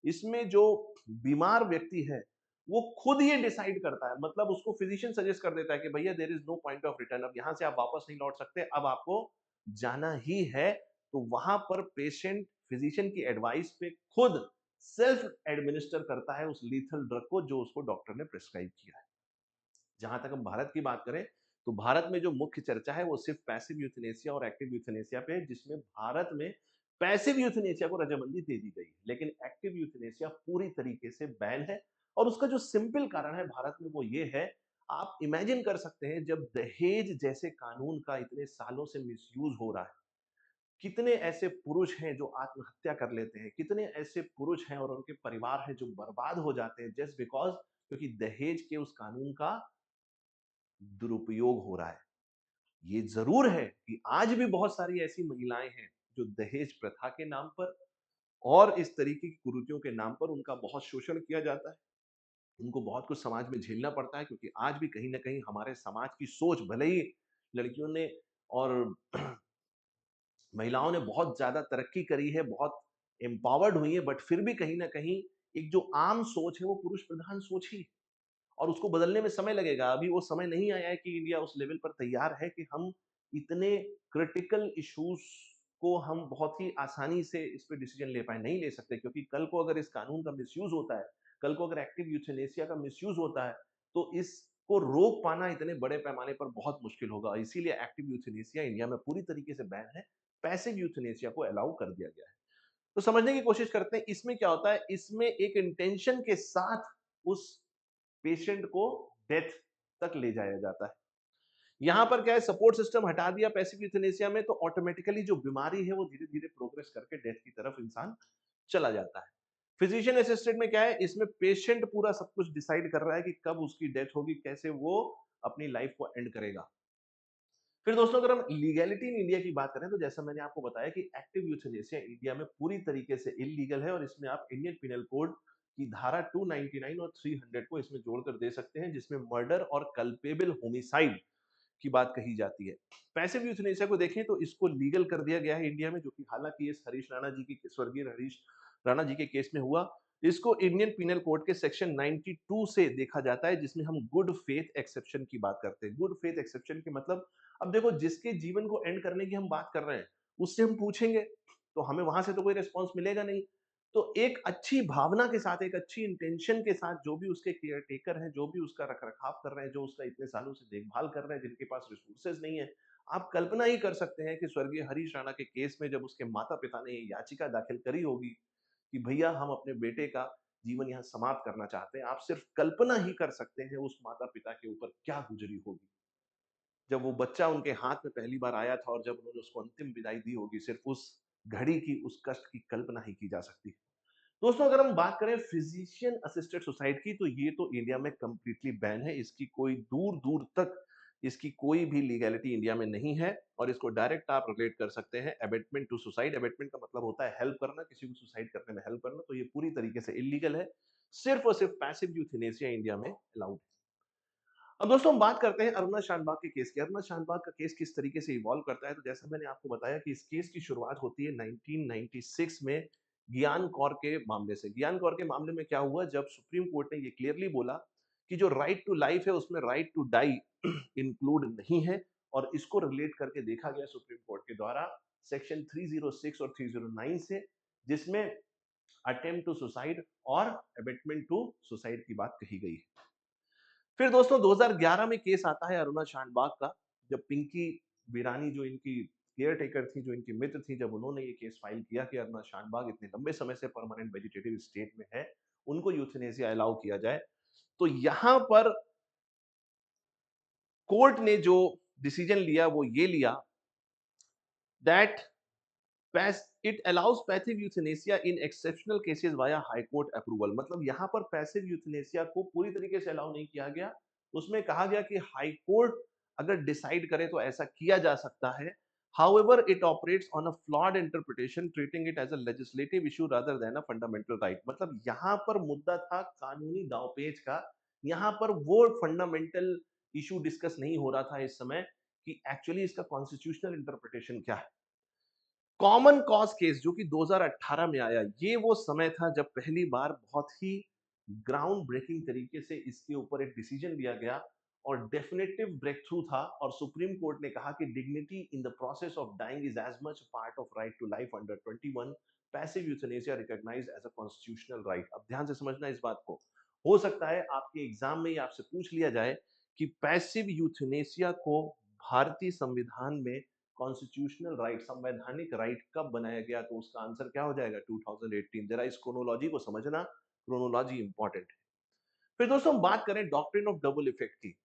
इसमें जो बीमार व्यक्ति है, वो खुद ये डिसाइड करता है, मतलब उसको फिजिशियन सजेस्ट कर देता है कि भैया there is no point of return, अब यहां से आप वापस नहीं लौट सकते, अब आपको जाना ही है। तो वहां पर पेशेंट फिजिशियन की एडवाइस पे खुद सेल्फ एडमिनिस्टर करता है उस लीथल ड्रग को जो उसको डॉक्टर ने प्रिस्क्राइब किया है। जहां तक हम भारत की बात करें तो भारत में जो मुख्य चर्चा है वो सिर्फ पैसिव यूथनेसिया और एक्टिव यूथनेसिया पे है, जिसमें भारत में पैसिव यूथनेसिया को रजामंदी दे दी गई है, लेकिन एक्टिव यूथनेसिया पूरी तरीके से बैन है। और उसका जो सिंपल कारण है भारत में वो ये है, आप इमेजिन कर सकते हैं जब दहेज जैसे कानून का इतने सालों से मिसयूज हो रहा है, कितने ऐसे पुरुष हैं जो आत्महत्या कर लेते हैं, कितने ऐसे पुरुष हैं और उनके परिवार हैं जो बर्बाद हो जाते हैं जस्ट बिकॉज़ क्योंकि दहेज के उस कानून का दुरुपयोग हो रहा है। ये ज़रूर है कि आज भी बहुत सारी ऐसी महिलाएँ हैं जो दहेज प्रथा के नाम पर और इस तरीके की कुरीतियों के नाम पर उनका बहुत शोषण किया जाता है। उनको बहुत कुछ समाज में झेलना पड़ता है क्योंकि आज भी कहीं न कहीं हमारे समाज की सोच भले ही लड़कियों ने और महिलाओं ने बहुत ज़्यादा तरक्की करी है, बहुत एम्पावर्ड हुई है, बट फिर भी कहीं न कहीं एक जो आम सोच है वो पुरुष प्रधान सोच ही है और उसको बदलने में समय लगेगा। अभी वो समय नहीं आया है कि इंडिया उस लेवल पर तैयार है कि हम इतने क्रिटिकल इश्यूज़ को हम बहुत ही आसानी से इस पे डिसीज़न ले पाएँ, नहीं ले सकते क्योंकि कल को अगर इस कानून का मिसयूज़ होता है, कल को अगर एक्टिव यूथनेसिया का मिसयूज़ होता है, तो इसको रोक पाना इतने बड़े पैमाने पर बहुत मुश्किल होगा। इसीलिए एक्टिव यूथनेसिया इंडिया में पूरी तरीके से बैन है, पैसिव यूथनेसिया को अलाउ कर दिया गया है। तो समझने की कोशिश करते हैं इसमें क्या होता है, इसमें एक इंटेंशन के साथ उस पेशेंट को डेथ तक ले जाया जाता है। यहां पर क्या है, सपोर्ट सिस्टम हटा दिया पैसिव यूथनेसिया में तो ऑटोमेटिकली जो बीमारी है वो धीरे-धीरे प्रोग्रेस करके डेथ की तरफ इंसान चला जाता है। फिजिशियन असिस्टेड में क्या है, इसमें पेशेंट पूरा सब कुछ डिसाइड कर रहा है कि कब उसकी डेथ होगी, कैसे वो अपनी लाइफ को एंड करेगा। फिर दोस्तों अगर हम लीगैलिटी इन इंडिया की बात करें तो जैसा मैंने आपको बताया कि एक्टिव यूथनेसिया इंडिया में पूरी तरीके से इल्लीगल है और इसमें आप इंडियन पिनल कोड की धारा 299 और 300 को इसमें जोड़कर दे सकते हैं जिसमें मर्डर और कल्पेबल होमिसाइड की बात कही जाती है। पैसिव यूथनेसिया को देखें तो इसको लीगल कर दिया गया है इंडिया में, जो कि हालांकि इस हरीश राणा जी की स्वर्गीय हरीश राणा जी के केस में हुआ। इसको इंडियन पिनल कोड के सेक्शन 92 से देखा जाता है जिसमें हम गुड फेथ एक्सेप्शन की बात करते हैं। गुड फेथ एक्सेप्शन के मतलब, अब देखो जिसके जीवन को एंड करने की हम बात कर रहे हैं, उससे हम पूछेंगे तो हमें वहां से तो कोई रिस्पॉन्स मिलेगा नहीं। तो एक अच्छी भावना के साथ, एक अच्छी इंटेंशन के साथ जो भी उसके केयर टेकर हैं, जो भी उसका रख-रखाव कर रहे हैं, जो उसका इतने सालों से देखभाल कर रहे हैं, जिनके पास रिसोर्सेज़ नहीं है, आप कल्पना ही कर सकते हैं कि स्वर्गीय हरीश राणा के केस में जब उसके माता-पिता ने ये याचिका दाखिल करी होगी कि भैया हम अपने बेटे का जीवन यहाँ समाप्त करना चाहते हैं। आप सिर्फ कल्पना ही कर सकते हैं उस माता-पिता के ऊपर क्या गुज़री होगी। जब वो बच्चा उनके हाथ में पहली बार आया था और जब उन्होंने उसको अंतिम विदाई दी होगी, सिर्फ उस घड़ी की, उस कष्ट की कल्पना ही की जा सकती है। दोस्तों अगर हम बात करें फिजिशियन असिस्टेड सुसाइड की तो ये तो इंडिया में कंप्लीटली बैन है। इसकी कोई दूर-दूर तक इसकी कोई भी लीगैलिटी इंडिया में नहीं है और इसको डायरेक्ट आप रिलेट कर सकते हैं अबेटमेंट टू सुसाइड। अबेटमेंट का मतलब होता है हेल्प करना, किसी को सुसाइड करने में हेल्प करना, तो ये पूरी तरीके से इल्लीगल है। सिर्फ और सिर्फ पैसिव यूथनेसिया इंडिया में अलाउड है। अब दोस्तों हम बात करते हैं अरुणा शानबाग के केस की। अरुणा शानबाग का केस किस तरीके से इवॉल्व करता है, तो जैसा मैंने आपको बताया कि इस केस की शुरुआत होती है 1996 में ज्ञान कौर के मामले से। ज्ञान कौर के मामले में क्या हुआ, जब सुप्रीम कोर्ट ने ये क्लियरली बोला कि जो राइट टू लाइफ है उसमें राइट टू डाई इंक्लूड नहीं है और इसको रिलेट करके देखा गया सुप्रीम कोर्ट के द्वारा सेक्शन 306 और 309 से, जिसमें अटेम्प्ट टू सुसाइड और अबेटमेंट टू सुसाइड की बात कही गई है। फिर दोस्तों 2011 में केस आता है अरुणा शानबाग का, जब पिंकी बिरानी जो इनकी केयर टेकर थी, जो इनकी मित्र थी, जब उन्होंने ये केस फाइल किया कि अरुणा शानबाग इतने लंबे समय से परमानेंट वेजिटेटिव स्टेट में है, उनको यूथनेसिया अलाउ किया जाए। तो यहां पर कोर्ट ने जो डिसीजन लिया वो ये लिया that it allows passive euthanasia in exceptional cases via high court approval. मतलब यहां पर पैसिव यूथनेसिया को पूरी तरीके से अलाउ नहीं किया गया। उसमें कहा गया कि हाई कोर्ट अगर डिसाइड करे तो ऐसा किया जा सकता है। However, it operates on a flawed interpretation, treating it as a legislative issue rather than a fundamental right। मतलब यहाँ पर मुद्दा था कानूनी दांवपेच का। यहाँ पर वो फंडामेंटल इशू डिस्कस नहीं हो रहा था इस समय कि एक्चुअली इसका कॉन्स्टिट्यूशनल इंटरप्रिटेशन क्या है। कॉमन कॉज केस जो कि 2018 में आया, ये वो समय था जब पहली बार बहुत ही ग्राउंड ब्रेकिंग तरीके से इसके ऊपर एक डिसीजन लिया गया और डेफिनेटिव ब्रेक थ्रू था और सुप्रीम कोर्ट ने कहा कि dignity in the process of dying is as much part of right to life under 21 passive euthanasia recognized as a constitutional right. अब ध्यान से समझना इस बात को। हो सकता है आपके एग्जाम में ही आपसे पूछ लिया जाए कि पैसिव यूथनेसिया को भारतीय संविधान में कॉन्स्टिट्यूशनल राइट, संवैधानिक राइट कब बनाया गया? तो उसका आंसर क्या हो जाएगा? 2018। जरा इस क्रोनोलॉजी को समझना, क्रोनोलॉजी इंपॉर्टेंट है। फिर दोस्तों हम बात करें डॉक्ट्रिन ऑफ डबल इफेक्ट की।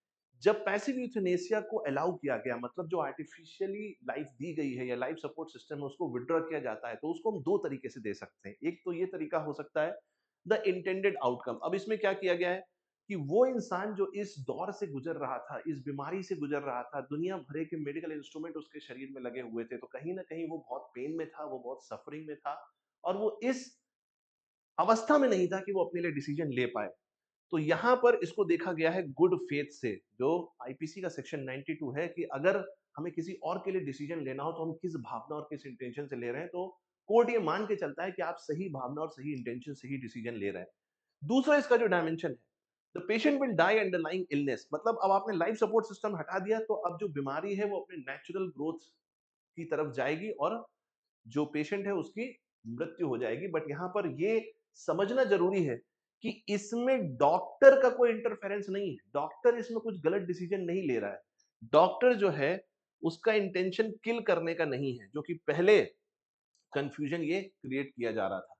जब पैसिव यूथनेसिया को अलाउ किया गया, मतलब जो आर्टिफिशियली लाइफ दी गई है या लाइफ सपोर्ट सिस्टम है उसको विथड्रॉ किया जाता है, तो उसको हम दो तरीके से दे सकते हैं। एक तो ये तरीका हो सकता है द इंटेंडेड आउटकम। अब इसमें क्या किया गया है कि वो इंसान जो इस दौर से गुजर रहा था, इस बीमारी से गुजर रहा था, दुनिया भर के मेडिकल इंस्ट्रूमेंट उसके शरीर में लगे हुए थे, तो कहीं ना कहीं वो बहुत पेन में था, वो बहुत सफरिंग में था, और वो इस अवस्था में नहीं था कि वो अपने लिए डिसीजन ले पाए। तो यहाँ पर इसको देखा गया है गुड फेथ से, जो आईपीसी का सेक्शन 92 है, कि अगर हमें किसी और के लिए डिसीजन लेना हो तो हम किस भावना और किस इंटेंशन से ले रहे हैं, तो कोर्ट ये मान के चलता है कि आप सही भावना और सही इंटेंशन से ही डिसीजन ले रहे हैं। दूसरा इसका जो डायमेंशन है, the patient will die underlying illness, मतलब अब आपने लाइफ सपोर्ट सिस्टम हटा दिया तो अब जो बीमारी है वो अपने नेचुरल ग्रोथ की तरफ जाएगी और जो पेशेंट है उसकी मृत्यु हो जाएगी। बट यहां पर ये समझना जरूरी है कि इसमें डॉक्टर का कोई इंटरफेरेंस नहीं है, डॉक्टर इसमें कुछ गलत डिसीजन नहीं ले रहा है। डॉक्टर जो है उसका इंटेंशन किल करने का नहीं है, जो कि पहले कंफ्यूजन ये क्रिएट किया जा रहा था।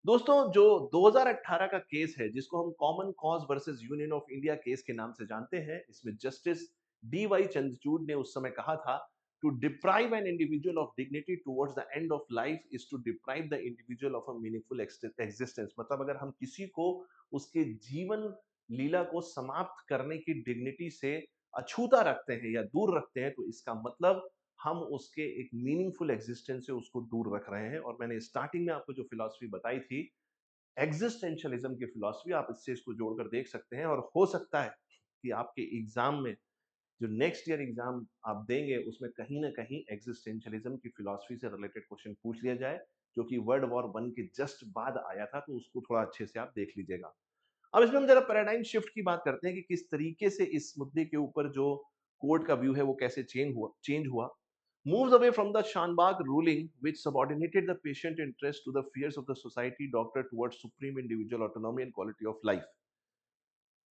दोस्तों जो 2018 का केस है, जिसको हम common cause versus Union of India case के नाम से जानते हैं, इसमें जस्टिस डी वाई चंद्रचूड़ ने उस समय कहा था, to deprive an individual of dignity towards the end of life is to deprive the individual of a meaningful existence. मतलब अगर हम किसी को उसके जीवन लीला को समाप्त करने की डिग्निटी से अछूता रखते हैं या दूर रखते हैं, तो इसका मतलब हम उसके एक मीनिंगफुल एग्जिस्टेंस से उसको दूर रख रहे हैं। और मैंने स्टार्टिंग में आपको जो फिलॉसफी बताई थी, एग्जिस्टेंशियलिज्म की फिलॉसफी, आप इससे इसको जोड़कर देख सकते हैं। और हो सकता है कि आपके एग्जाम में, जो नेक्स्ट ईयर एग्जाम आप देंगे, उसमें कहीं ना कहीं एग्जिस्टेंशियलिज्म की फिलॉसफी से रिलेटेड क्वेश्चन पूछ लिया जाए, जो कि वर्ल्ड वॉर वन के जस्ट बाद आया था, तो उसको थोड़ा अच्छे से आप देख लीजिएगा। अब इसमें हम जरा पैराडाइम शिफ्ट की बात करते हैं कि किस तरीके से इस मुद्दे के ऊपर जो कोर्ट का व्यू है वो कैसे चेंज हुआ। Moves away from the Shanbag ruling, which subordinated the patient interest to the fears of the society, doctor towards supreme individual autonomy and quality of life.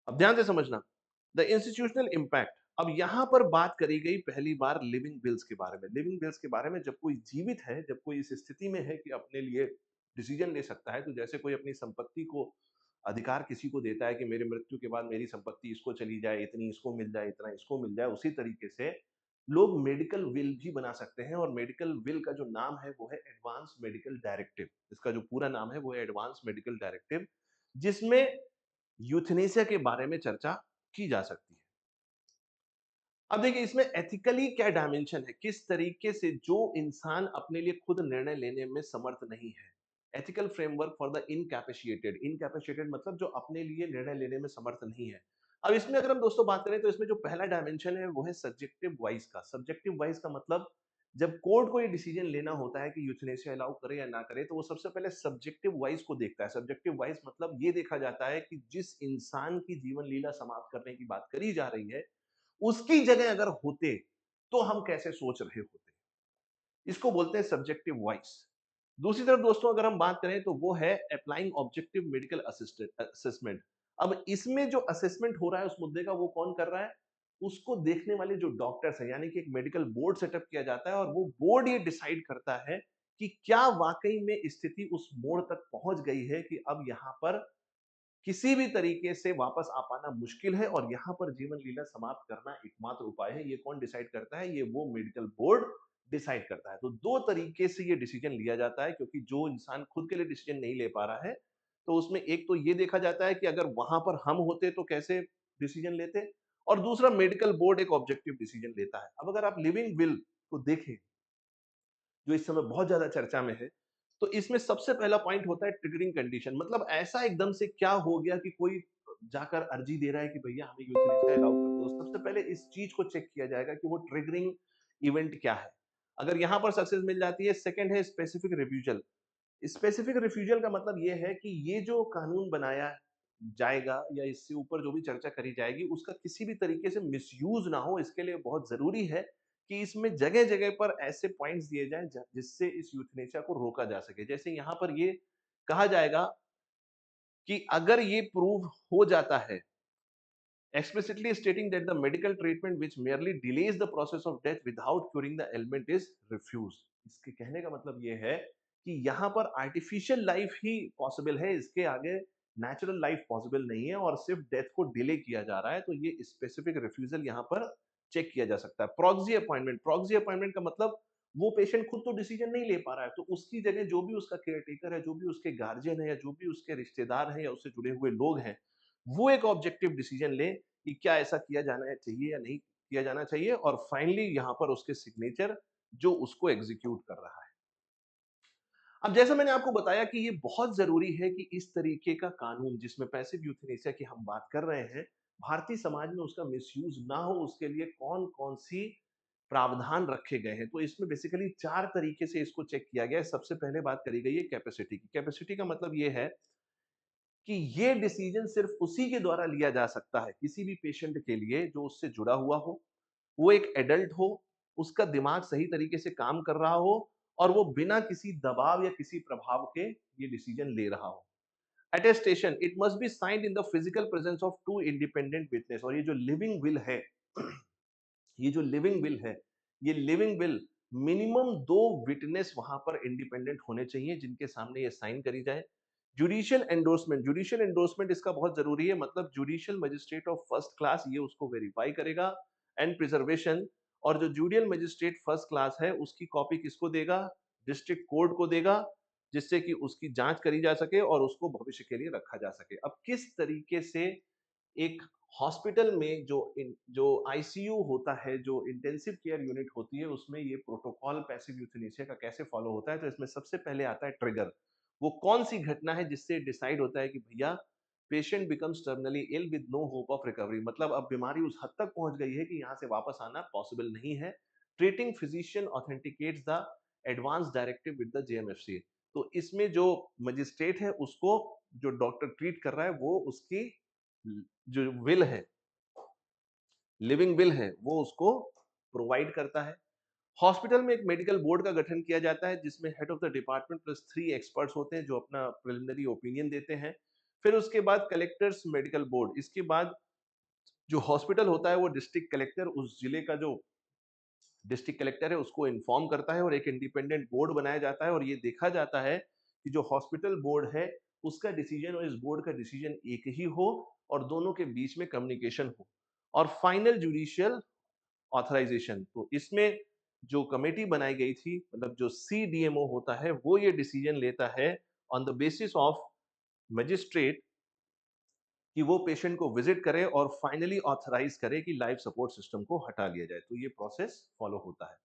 अब ध्यान से समझना, द इंस्टीट्यूशनल इम्पैक्ट। अब यहां पर बात करी गई पहली बार लिविंग विल्स के बारे में। लिविंग विल्स के बारे में, जब कोई जीवित है, जब कोई इस स्थिति में है कि अपने लिए डिसीजन ले सकता है, तो जैसे कोई अपनी संपत्ति को अधिकार किसी को देता है कि मेरे मृत्यु के बाद मेरी संपत्ति इसको चली जाए, इतनी इसको मिल जाए, इतना इसको मिल जाए, उसी तरीके से लोग मेडिकल विल भी बना सकते हैं। और मेडिकल विल का जो नाम है वो है एडवांस मेडिकल डायरेक्टिव। इसका जो पूरा नाम है वो है एडवांस मेडिकल डायरेक्टिव, जिसमें यूथनेसिया के बारे में चर्चा की जा सकती है। अब देखिए इसमें एथिकली क्या डायमेंशन है, किस तरीके से जो इंसान अपने लिए खुद निर्णय लेने में समर्थ नहीं है। Ethical framework for the incapacitated. Incapacitated मतलब जो अपने लिए निर्णय लेने में समर्थ नहीं है। अब इसमें अगर हम दोस्तों बात करें, तो इसमें जो पहला डायमेंशन है वो है सब्जेक्टिव वाइज का। सब्जेक्टिव वाइज का मतलब, जब कोर्ट को ये डिसीजन लेना होता है कि यूथनेसिया अलाउ करे या ना करे, तो वो सबसे पहले सब्जेक्टिव वाइज को देखता है। सब्जेक्टिव वाइज मतलब ये देखा जाता है कि जिस इंसान की जीवन लीला समाप्त करने की बात करी जा रही है, उसकी जगह अगर होते तो हम कैसे सोच रहे होते। इसको बोलते हैं सब्जेक्टिव वाइज। दूसरी तरफ दोस्तों अगर हम बात करें, तो वो है अप्लाइंग ऑब्जेक्टिव मेडिकल असेसमेंट। अब इसमें जो असेसमेंट हो रहा है उस मुद्दे का, वो कौन कर रहा है? उसको देखने वाले जो डॉक्टर्स हैं, यानी कि एक मेडिकल बोर्ड सेटअप किया जाता है, और वो बोर्ड ये डिसाइड करता है कि क्या वाकई में स्थिति उस मोड़ तक पहुंच गई है कि अब यहां पर किसी भी तरीके से वापस आ पाना मुश्किल है, और यहाँ पर जीवन लीला समाप्त करना एकमात्र उपाय है। ये कौन डिसाइड करता है? ये वो मेडिकल बोर्ड डिसाइड करता है। तो दो तरीके से ये डिसीजन लिया जाता है, क्योंकि जो इंसान खुद के लिए डिसीजन नहीं ले पा रहा है, तो उसमें एक तो ये देखा जाता है कि अगर वहां पर हम होते तो कैसे डिसीजन लेते, और दूसरा मेडिकल बोर्ड एक ऑब्जेक्टिव डिसीजन लेता है। अब अगर आप लिविंग विल को देखें, जो इस समय बहुत ज्यादा चर्चा में है, तो इसमें सबसे पहला पॉइंट होता है ट्रिगरिंग कंडीशन। मतलब ऐसा एकदम से क्या हो गया कि कोई जाकर अर्जी दे रहा है कि भैया हमें यूथनेसिया अलाउ कर दो। सबसे पहले इस चीज को चेक किया जाएगा कि वो ट्रिगरिंग इवेंट क्या है। अगर यहां पर सक्सेस मिल जाती है, सेकंड है स्पेसिफिक रिफ्यूजल। स्पेसिफिक रिफ्यूजल का मतलब ये है कि ये जो कानून बनाया जाएगा या इससे ऊपर जो भी चर्चा करी जाएगी, उसका किसी भी तरीके से मिसयूज ना हो। इसके लिए बहुत जरूरी है कि इसमें जगह जगह पर ऐसे पॉइंट्स दिए जाएं जिससे इस यूथनेसिया को रोका जा सके। जैसे यहां पर ये कहा जाएगा कि अगर ये प्रूव हो जाता है explicitly stating that the medical treatment which merely delays the process of death without curing the ailment is refused. इसके कहने का मतलब ये है कि यहाँ पर आर्टिफिशियल लाइफ ही पॉसिबल है, इसके आगे नेचुरल लाइफ पॉसिबल नहीं है और सिर्फ डेथ को डिले किया जा रहा है, तो ये स्पेसिफिक रिफ्यूजल यहाँ पर चेक किया जा सकता है। प्रॉक्सी अपॉइंटमेंट का मतलब वो पेशेंट खुद तो डिसीजन नहीं ले पा रहा है, तो उसकी जगह जो भी उसका केयरटेकर है, जो भी उसके गार्जियन है या जो भी उसके रिश्तेदार हैं या उससे जुड़े हुए लोग हैं, वो एक ऑब्जेक्टिव डिसीजन ले कि क्या ऐसा किया जाना चाहिए या नहीं किया जाना चाहिए और फाइनली यहाँ पर उसके सिग्नेचर जो उसको एग्जीक्यूट कर रहा है। अब जैसा मैंने आपको बताया कि ये बहुत ज़रूरी है कि इस तरीके का कानून जिसमें पैसिव यूथनेसिया की हम बात कर रहे हैं, भारतीय समाज में उसका मिसयूज़ ना हो उसके लिए कौन-कौन सी प्रावधान रखे गए हैं। तो इसमें बेसिकली 4 तरीके से इसको चेक किया गया है। सबसे पहले बात करी गई है कैपेसिटी की। कैपेसिटी का मतलब ये है कि ये डिसीजन सिर्फ़ उसी के द्वारा लिया जा सकता है, किसी भी पेशेंट के लिए जो उससे जुड़ा हुआ हो, वो एक एडल्ट हो, उसका दिमाग सही तरीके से काम कर रहा हो और वो बिना किसी दबाव या किसी प्रभाव के ये डिसीजन ले रहा हो। Attestation it must be signed in the physical presence of 2 independent witness और ये जो लिविंग विल है, ये जो लिविंग विल है, ये लिविंग विल मिनिमम 2 विटनेस वहां पर इंडिपेंडेंट होने चाहिए जिनके सामने ये साइन करी जाए। जुडिशियल एंडोर्समेंट इसका बहुत जरूरी है, मतलब judicial magistrate of first class ये उसको वेरीफाई करेगा। एंड प्रिजर्वेशन और जो जुडियल मजिस्ट्रेट फर्स्ट क्लास है उसकी कॉपी किसको देगा? डिस्ट्रिक्ट कोर्ट को देगा, जिससे कि उसकी जांच करी जा सके और उसको भविष्य के लिए रखा जा सके। अब किस तरीके से एक हॉस्पिटल में जो आईसीयू होता है, जो इंटेंसिव केयर यूनिट होती है, उसमें ये प्रोटोकॉल पैसिव यूथनेसिया का कैसे फॉलो होता है, तो इसमें सबसे पहले आता है ट्रिगर। वो कौन-सी घटना है जिससे डिसाइड होता है कि भैया patient becomes terminally ill with no hope of recovery, मतलब अब बीमारी उस हद तक पहुँच गई है कि यहाँ से वापस आना पॉसिबल नहीं है। Treating physician authenticates the advance directive with the JMFC. तो इसमें जो मजिस्ट्रेट है उसको जो डॉक्टर ट्रीट कर रहा है वो उसकी जो विल है, लिविंग विल है, वो उसको प्रोवाइड करता है। हॉस्पिटल में एक मेडिकल बोर्ड का गठन किया जाता है जिसमें head of the department plus 3 experts होते हैं जो अपना प्रिलिमिनरी ओपिनियन देते हैं। फिर उसके बाद कलेक्टर्स मेडिकल बोर्ड, इसके बाद जो हॉस्पिटल होता है वो डिस्ट्रिक्ट कलेक्टर उस जिले का जो डिस्ट्रिक्ट कलेक्टर है उसको इन्फॉर्म करता है और एक इंडिपेंडेंट बोर्ड बनाया जाता है और ये देखा जाता है कि जो हॉस्पिटल बोर्ड है उसका डिसीजन और इस बोर्ड का डिसीजन एक ही हो और दोनों के बीच में कम्युनिकेशन हो। और फाइनल जुडिशियल ऑथराइजेशन, तो इसमें जो कमेटी बनाई गई थी, मतलब जो सीडीएमओ होता है वो ये डिसीजन लेता है on the basis of magistrate कि वो पेशेंट को विजिट करे और फाइनली ऑथराइज करे कि लाइफ सपोर्ट सिस्टम को हटा लिया जाए। तो ये प्रोसेस फॉलो होता है।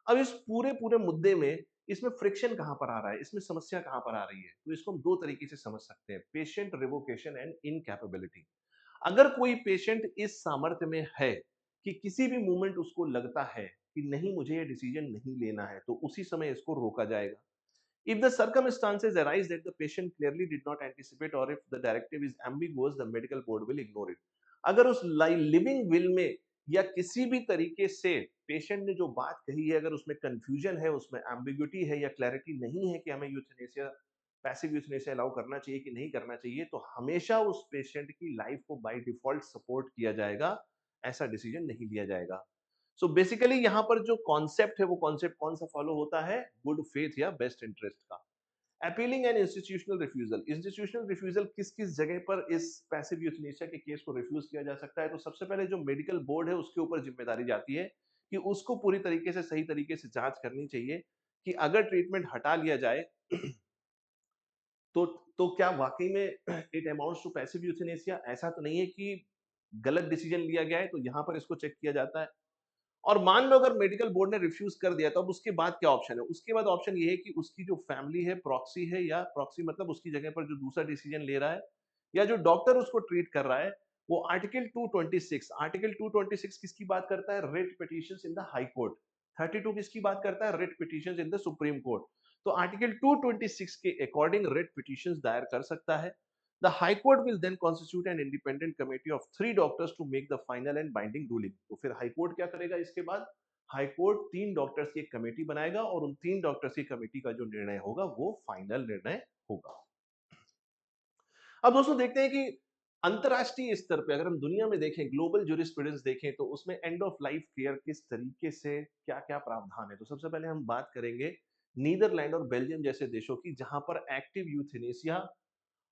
अब इस पूरे पूरे मुद्दे में इसमें फ्रिक्शन कहाँ पर आ रहा है, इसमें समस्या कहाँ पर आ रही है? तो इसको हम 2 तरीके से समझ सकते हैं, पेशेंट रिवोकेशन एंड इनकैपेबिलिटी। अगर कोई पेशेंट इस सामर्थ्य में है कि किसी भी मोमेंट उसको लगता है कि नहीं मुझे ये डिसीजन नहीं लेना है, तो उसी समय इसको रोका जाएगा। If the circumstances arise that the patient clearly did not anticipate or if the directive is ambiguous, the medical board will ignore it. अगर उस लिविंग विल में या किसी भी तरीके से पेशेंट ने जो बात कही है, अगर उसमें कंफ्यूजन है, उसमें एम्बिग्युइटी है या क्लैरिटी नहीं है कि हमें यूथनेसिया पैसिव यूथनेसिया अलाउ करना चाहिए कि नहीं करना चाहिए, तो हमेशा उस पेशेंट की लाइफ को बाय डिफॉल्ट सपोर्ट किया जाएगा, ऐसा डिसीजन नहीं लिया जाएगा। सो बेसिकली यहाँ पर जो कॉन्सेप्ट है वो कॉन्सेप्ट कौन सा फॉलो होता है? गुड फेथ या बेस्ट इंटरेस्ट का। अपीलिंग एंड इंस्टीट्यूशनल रिफ्यूजल किस किस जगह पर इस पैसिव यूथनेसिया के केस को रिफ्यूज किया जा सकता है? तो सबसे पहले जो मेडिकल बोर्ड है उसके ऊपर जिम्मेदारी जाती है कि उसको पूरी तरीके से सही तरीके से जांच करनी चाहिए कि अगर ट्रीटमेंट हटा लिया जाए तो तो क्या वाकई में it amounts to passive euthanasia? ऐसा तो नहीं है कि गलत डिसीजन लिया गया है, तो यहाँ पर इसको चेक किया जाता है। और मान लो अगर मेडिकल बोर्ड ने रिफ्यूज कर दिया तो अब उसके बाद क्या ऑप्शन है? उसके बाद ऑप्शन ये है कि उसकी जो फैमिली है प्रॉक्सी है, या प्रॉक्सी मतलब उसकी जगह पर जो दूसरा डिसीजन ले रहा है या जो डॉक्टर उसको ट्रीट कर रहा है, वो आर्टिकल 226 किसकी बात करता है? Writ petitions in the high court. 32 किसकी बात करता है? Writ petitions in the supreme court. तो आर्टिकल 226 के अकॉर्डिंग रिट पिटिशंस दायर कर सकता है। The High Court will then constitute an independent committee of 3 doctors to make the final and binding ruling. तो फिर हाई कोर्ट क्या करेगा इसके बाद? हाई कोर्ट 3 डॉक्टर्स की एक कमेटी बनाएगा और उन 3 डॉक्टर्स की कमेटी का जो निर्णय होगा वो फाइनल निर्णय होगा। अब दोस्तों देखते हैं कि अंतर्राष्ट्रीय स्तर पे अगर हम दुनिया में देखें, ग्लोबल जूरिस्प्रूडेंस देखें, तो उसमें एंड ऑफ लाइफ केयर किस तरीके से क्या-क्या प्रावधान है। तो सबसे पहले हम बात करेंगे नीदरलैंड और बेल्जियम जैसे देशों की, जहां पर एक्टिव यूथेनेसिया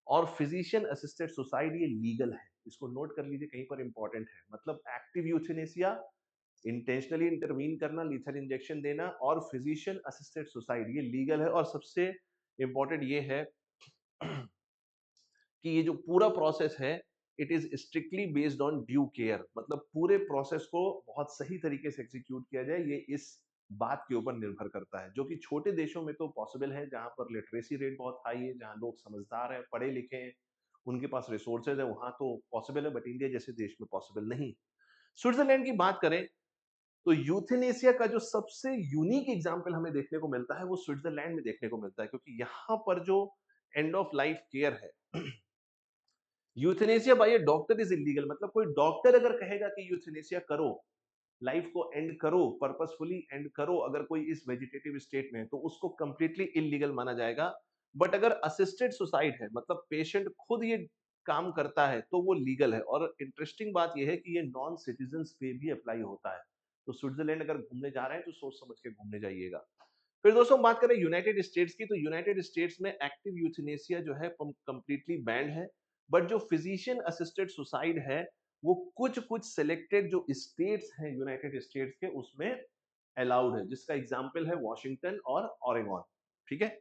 और फिजिशियन असिस्टेड सुसाइड ये लीगल है। इसको नोट कर लीजिए, कहीं पर इंपॉर्टेंट है। मतलब एक्टिव यूथेनेसिया, इंटेंशनली इंटरवीन करना, लीथल इंजेक्शन देना, और फिजिशियन असिस्टेड सुसाइड ये लीगल है। और सबसे इंपॉर्टेंट ये है कि ये जो पूरा प्रोसेस है, it is strictly based on due care. मतलब पूरे प्रोसेस को बहुत सही तरीके से एग्जीक्यूट किया जाए, ये इस बात के ऊपर निर्भर करता है, जो कि छोटे देशों में तो पॉसिबल है, जहां पर लिटरेसी रेट बहुत हाई है, जहां लोग समझदार हैं, पढ़े लिखे हैं, उनके पास रिसोर्सेज है, वहां तो पॉसिबल है, बट इंडिया जैसे देश में पॉसिबल नहीं। स्विट्जरलैंड की बात करें, तो यूथेनेसिया का जो सबसे यूनिक एग्जाम्पल हमें देखने को मिलता है, वो स्विट्जरलैंड में देखने को मिलता है, क्योंकि यहाँ पर जो एंड ऑफ लाइफ केयर है, euthanasia by a doctor is illegal. मतलब कोई डॉक्टर अगर कहेगा कि यूथेनेसिया करो, लाइफ को एंड करो, पर्पसफुली एंड करो, अगर कोई इस वेजिटेटिव स्टेट में है, तो उसको कंप्लीटली इलीगल माना जाएगा। बट अगर असिस्टेड सुसाइड है, मतलब पेशेंट खुद ये काम करता है, तो वो लीगल है। और इंटरेस्टिंग बात ये है कि ये नॉन सिटीजन पे भी अप्लाई होता है। तो स्विट्जरलैंड अगर घूमने जा रहे हैं, तो सोच समझ के घूमने जाइएगा। फिर दोस्तों, हम बात करें यूनाइटेड स्टेट्स की, तो यूनाइटेड स्टेट्स में एक्टिव यूथेनेसिया जो है कंप्लीटली बैंड है। बट जो फिजिशियन असिस्टेड सुसाइड है, वो कुछ कुछ सिलेक्टेड जो स्टेट्स हैं यूनाइटेड स्टेट्स के, उसमें अलाउड है, जिसका एग्जांपल है वॉशिंगटन और ओरेगन। ठीक है।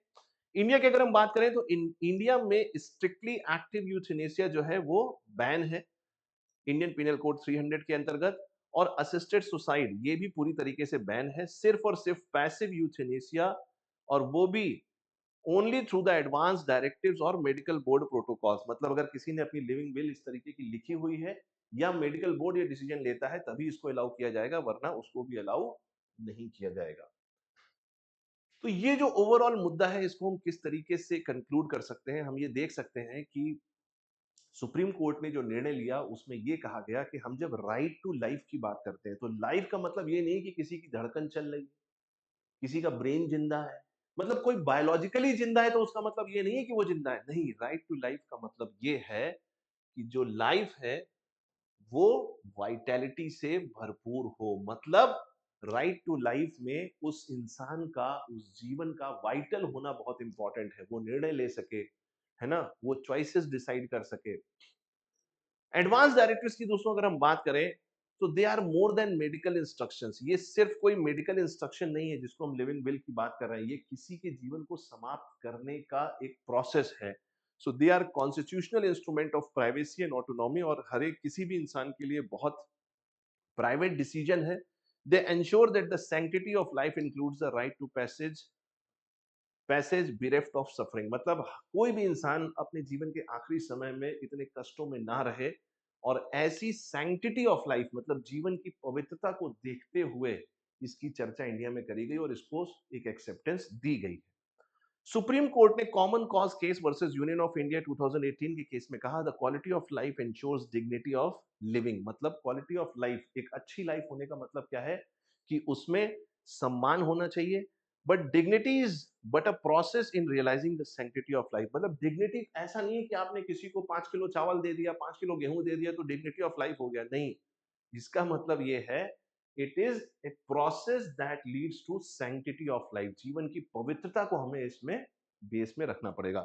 इंडिया की अगर हम बात करें, तो इंडिया में स्ट्रिक्टली एक्टिव यूथेनेसिया जो है वो बैन है, इंडियन पिनल कोड 300 के अंतर्गत। और असिस्टेड सुसाइड ये भी पूरी तरीके से बैन है, सिर्फ और सिर्फ पैसिव यूथेनेसिया, और वो भी only through the advance directives और मेडिकल बोर्ड प्रोटोकॉल्स। मतलब अगर किसी ने अपनी लिविंग विल इस तरीके की लिखी हुई है, या मेडिकल बोर्ड ये डिसीजन लेता है, तभी इसको अलाउ किया जाएगा, वरना उसको भी अलाउ नहीं किया जाएगा। तो ये जो ओवरऑल मुद्दा है, इसको हम किस तरीके से कंक्लूड कर सकते हैं, हम ये देख सकते हैं कि सुप्रीम कोर्ट ने जो निर्णय लिया, उसमें ये कहा गया कि हम जब राइट टू लाइफ की बात करते हैं, तो लाइफ का मतलब ये नहीं कि किसी की धड़कन चल रही है, किसी का ब्रेन जिंदा है। मतलब कोई बायोलॉजिकली जिंदा है, तो उसका मतलब ये नहीं है कि वो जिंदा है। नहीं, राइट टू लाइफ का मतलब ये है कि जो लाइफ है, वो वाइटैलिटी से भरपूर हो। मतलब राइट टू लाइफ में उस इंसान का, उस जीवन का वाइटल होना बहुत इंपॉर्टेंट है। वो निर्णय ले सके, है ना, वो चॉइसेस डिसाइड कर सके। एडवांस डायरेक्टिव्स की दोस्तों अगर हम बात करें, तो they are more than medical instructions. ये सिर्फ कोई मेडिकल इंस्ट्रक्शन नहीं है जिसको हम लिविंग विल की बात कर रहे हैं, ये किसी के जीवन को समाप्त करने का एक प्रोसेस है। So they are constitutional instrument of privacy and autonomy, और हर एक किसी भी इंसान के लिए बहुत प्राइवेट डिसीजन है। They ensure that the sanctity of life includes the right to passage bereft of suffering. मतलब कोई भी इंसान अपने जीवन के आखिरी समय में इतने कष्टों में ना रहे, और ऐसी सैंक्टिटी ऑफ लाइफ, मतलब जीवन की पवित्रता को देखते हुए इसकी चर्चा इंडिया में करी गई, और इसको एक एक्सेप्टेंस दी गई। सुप्रीम कोर्ट ने common cause case versus Union of India 2018 के केस में कहा, the quality of life ensures dignity of living. मतलब क्वालिटी ऑफ लाइफ, एक अच्छी लाइफ होने का मतलब क्या है, कि उसमें सम्मान होना चाहिए। But dignity is but a process in realizing the sanctity of life. मतलब डिग्निटी ऐसा नहीं है कि आपने किसी को 5 किलो चावल दे दिया, 5 किलो गेहूं दे दिया, तो डिग्निटी ऑफ लाइफ हो गया। नहीं, इसका मतलब ये है, it is a process that leads to sanctity of life. जीवन की पवित्रता को हमें इसमें बेस में रखना पड़ेगा।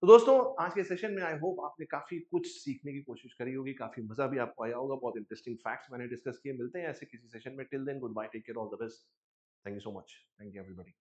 तो दोस्तों, आज के सेशन में आई होप आपने काफी कुछ सीखने की कोशिश करी होगी, काफी मजा भी आपको आया होगा, बहुत इंटरेस्टिंग फैक्ट्स मैंने डिस्कस किए। मिलते हैं ऐसे किसी सेशन में। Till then, goodbye, take care, all the best. Thank you so much. Thank you everybody.